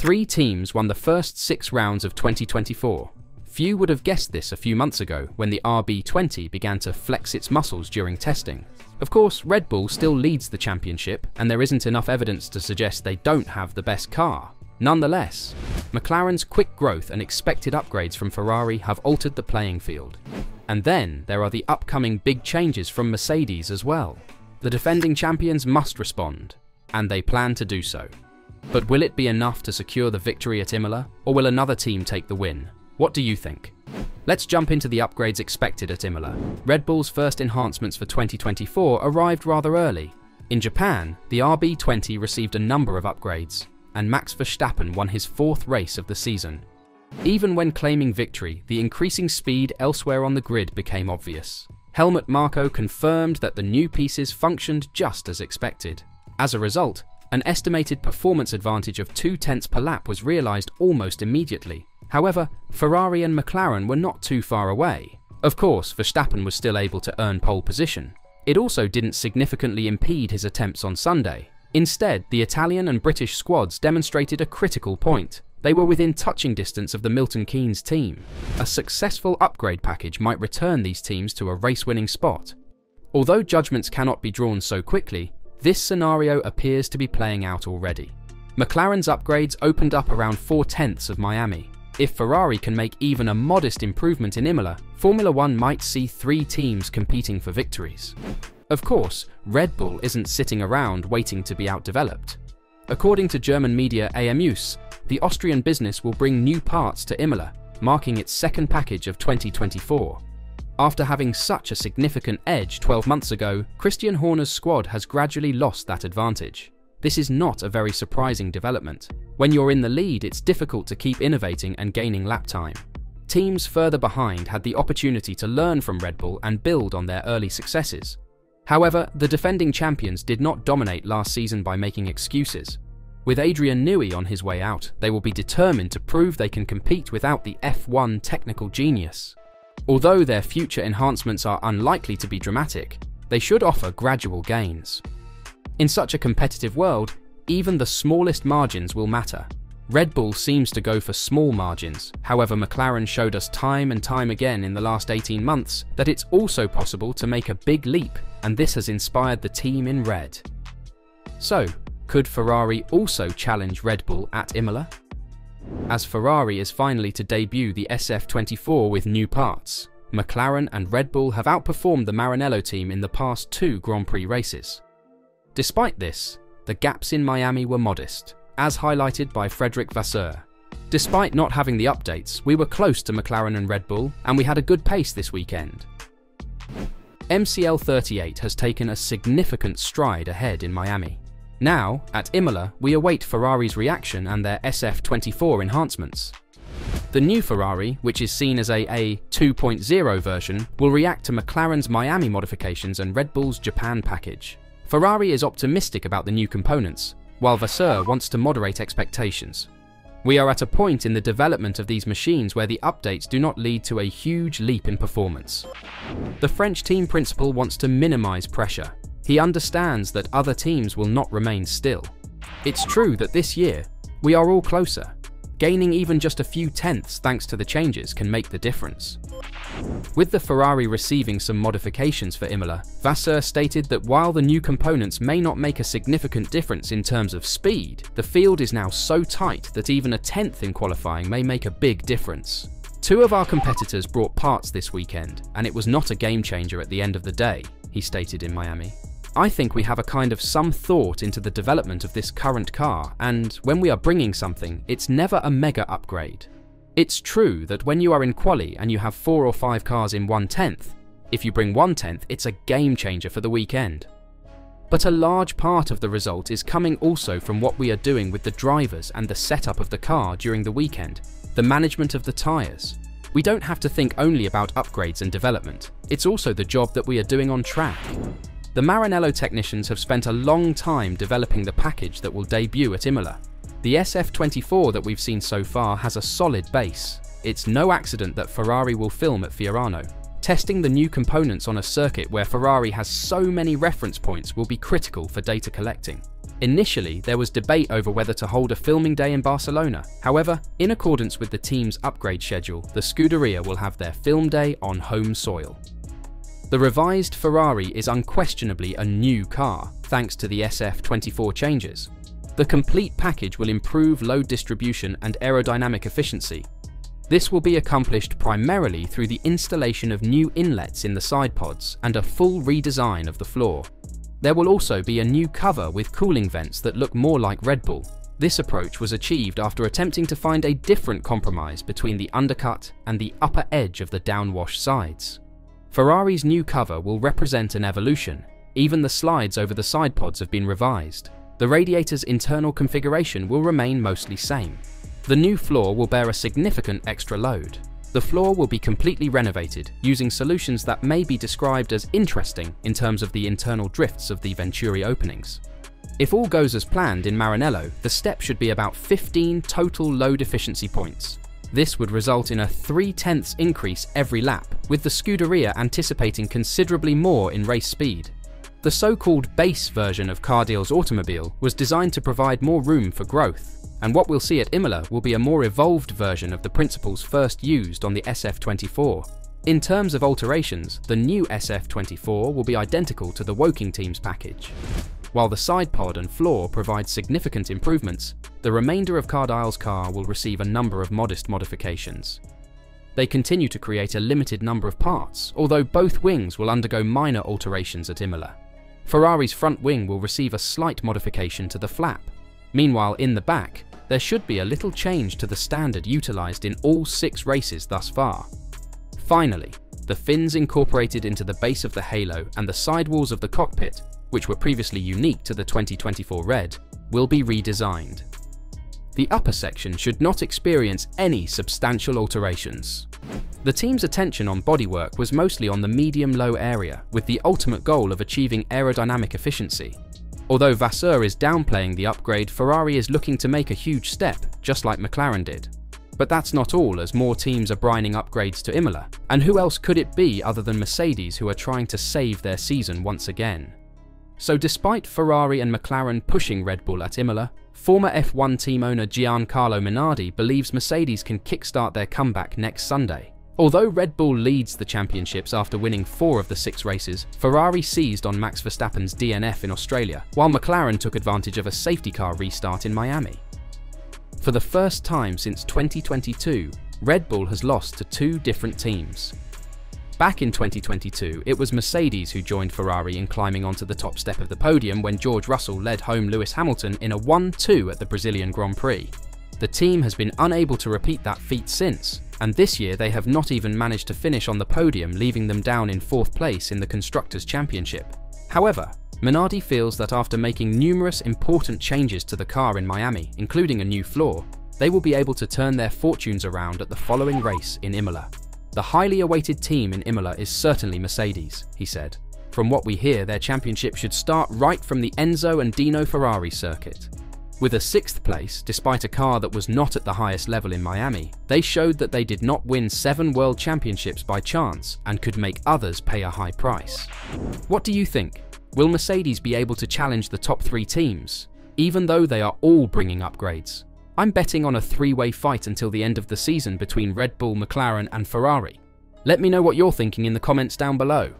3 teams won the first 6 rounds of 2024. Few would have guessed this a few months ago when the RB20 began to flex its muscles during testing. Of course, Red Bull still leads the championship, and there isn't enough evidence to suggest they don't have the best car. Nonetheless, McLaren's quick growth and expected upgrades from Ferrari have altered the playing field. And then there are the upcoming big changes from Mercedes as well. The defending champions must respond, and they plan to do so. But will it be enough to secure the victory at Imola, or will another team take the win? What do you think? Let's jump into the upgrades expected at Imola. Red Bull's first enhancements for 2024 arrived rather early. In Japan, the RB20 received a number of upgrades, and Max Verstappen won his 4th race of the season. Even when claiming victory, the increasing speed elsewhere on the grid became obvious. Helmut Marko confirmed that the new pieces functioned just as expected. As a result, an estimated performance advantage of 0.2 per lap was realised almost immediately. However, Ferrari and McLaren were not too far away. Of course, Verstappen was still able to earn pole position. It also didn't significantly impede his attempts on Sunday. Instead, the Italian and British squads demonstrated a critical point. They were within touching distance of the Milton Keynes team. A successful upgrade package might return these teams to a race-winning spot. Although judgments cannot be drawn so quickly, this scenario appears to be playing out already. McLaren's upgrades opened up around 0.4 of Miami. If Ferrari can make even a modest improvement in Imola, Formula One might see 3 teams competing for victories. Of course, Red Bull isn't sitting around waiting to be outdeveloped. According to German media AMUS, the Austrian business will bring new parts to Imola, marking its 2nd package of 2024. After having such a significant edge 12 months ago, Christian Horner's squad has gradually lost that advantage. This is not a very surprising development. When you're in the lead, it's difficult to keep innovating and gaining lap time. Teams further behind had the opportunity to learn from Red Bull and build on their early successes. However, the defending champions did not dominate last season by making excuses. With Adrian Newey on his way out, they will be determined to prove they can compete without the F1 technical genius. Although their future enhancements are unlikely to be dramatic, they should offer gradual gains. In such a competitive world, even the smallest margins will matter. Red Bull seems to go for small margins. However, McLaren showed us time and time again in the last 18 months that it's also possible to make a big leap, and this has inspired the team in red. So, could Ferrari also challenge Red Bull at Imola? As Ferrari is finally to debut the SF24 with new parts, McLaren and Red Bull have outperformed the Maranello team in the past 2 Grand Prix races. Despite this, the gaps in Miami were modest, as highlighted by Frederic Vasseur. Despite not having the updates, we were close to McLaren and Red Bull, and we had a good pace this weekend. MCL38 has taken a significant stride ahead in Miami. Now, at Imola, we await Ferrari's reaction and their SF24 enhancements. The new Ferrari, which is seen as a 2.0 version, will react to McLaren's Miami modifications and Red Bull's Japan package. Ferrari is optimistic about the new components, while Vasseur wants to moderate expectations. We are at a point in the development of these machines where the updates do not lead to a huge leap in performance. The French team principal wants to minimize pressure. He understands that other teams will not remain still. It's true that this year, we are all closer. Gaining even just a few tenths thanks to the changes can make the difference. With the Ferrari receiving some modifications for Imola, Vasseur stated that while the new components may not make a significant difference in terms of speed, the field is now so tight that even a tenth in qualifying may make a big difference. 2 of our competitors brought parts this weekend, and it was not a game changer at the end of the day, he stated in Miami. I think we have a kind of some thought into the development of this current car, and when we are bringing something, it's never a mega upgrade. It's true that when you are in quali and you have 4 or 5 cars in 1/10, if you bring 1/10, it's a game changer for the weekend. But a large part of the result is coming also from what we are doing with the drivers and the setup of the car during the weekend, the management of the tyres. We don't have to think only about upgrades and development, it's also the job that we are doing on track. The Maranello technicians have spent a long time developing the package that will debut at Imola. The SF24 that we've seen so far has a solid base. It's no accident that Ferrari will film at Fiorano. Testing the new components on a circuit where Ferrari has so many reference points will be critical for data collecting. Initially, there was debate over whether to hold a filming day in Barcelona. However, in accordance with the team's upgrade schedule, the Scuderia will have their film day on home soil. The revised Ferrari is unquestionably a new car, thanks to the SF24 changes. The complete package will improve load distribution and aerodynamic efficiency. This will be accomplished primarily through the installation of new inlets in the side pods and a full redesign of the floor. There will also be a new cover with cooling vents that look more like Red Bull. This approach was achieved after attempting to find a different compromise between the undercut and the upper edge of the downwash sides. Ferrari's new cover will represent an evolution. Even the slides over the side pods have been revised. The radiator's internal configuration will remain mostly same. The new floor will bear a significant extra load. The floor will be completely renovated, using solutions that may be described as interesting in terms of the internal drifts of the Venturi openings. If all goes as planned in Maranello, the step should be about 15 total load efficiency points. This would result in a 0.3 increase every lap, with the Scuderia anticipating considerably more in race speed. The so-called base version of Cardiel's automobile was designed to provide more room for growth, and what we'll see at Imola will be a more evolved version of the principles first used on the SF24. In terms of alterations, the new SF24 will be identical to the Woking team's package. While the side pod and floor provide significant improvements, the remainder of Cardiel's car will receive a number of modest modifications. They continue to create a limited number of parts, although both wings will undergo minor alterations at Imola. Ferrari's front wing will receive a slight modification to the flap. Meanwhile, in the back, there should be a little change to the standard utilised in all 6 races thus far. Finally, the fins incorporated into the base of the halo and the sidewalls of the cockpit, which were previously unique to the 2024 Red, will be redesigned. The upper section should not experience any substantial alterations. The team's attention on bodywork was mostly on the medium-low area, with the ultimate goal of achieving aerodynamic efficiency. Although Vasseur is downplaying the upgrade, Ferrari is looking to make a huge step, just like McLaren did. But that's not all, as more teams are brining upgrades to Imola. And who else could it be other than Mercedes, who are trying to save their season once again? So despite Ferrari and McLaren pushing Red Bull at Imola, former F1 team owner Giancarlo Minardi believes Mercedes can kickstart their comeback next Sunday. Although Red Bull leads the championships after winning 4 of the 6 races, Ferrari seized on Max Verstappen's DNF in Australia, while McLaren took advantage of a safety car restart in Miami. For the first time since 2022, Red Bull has lost to 2 different teams. Back in 2022, it was Mercedes who joined Ferrari in climbing onto the top step of the podium when George Russell led home Lewis Hamilton in a 1-2 at the Brazilian Grand Prix. The team has been unable to repeat that feat since, and this year they have not even managed to finish on the podium, leaving them down in 4th place in the Constructors' Championship. However, Minardi feels that after making numerous important changes to the car in Miami, including a new floor, they will be able to turn their fortunes around at the following race in Imola. The highly awaited team in Imola is certainly Mercedes, he said. From what we hear, their championship should start right from the Enzo and Dino Ferrari circuit. With a 6th place, despite a car that was not at the highest level in Miami, they showed that they did not win 7 world championships by chance and could make others pay a high price. What do you think? Will Mercedes be able to challenge the top 3 teams, even though they are all bringing upgrades? I'm betting on a 3-way fight until the end of the season between Red Bull, McLaren and Ferrari. Let me know what you're thinking in the comments down below.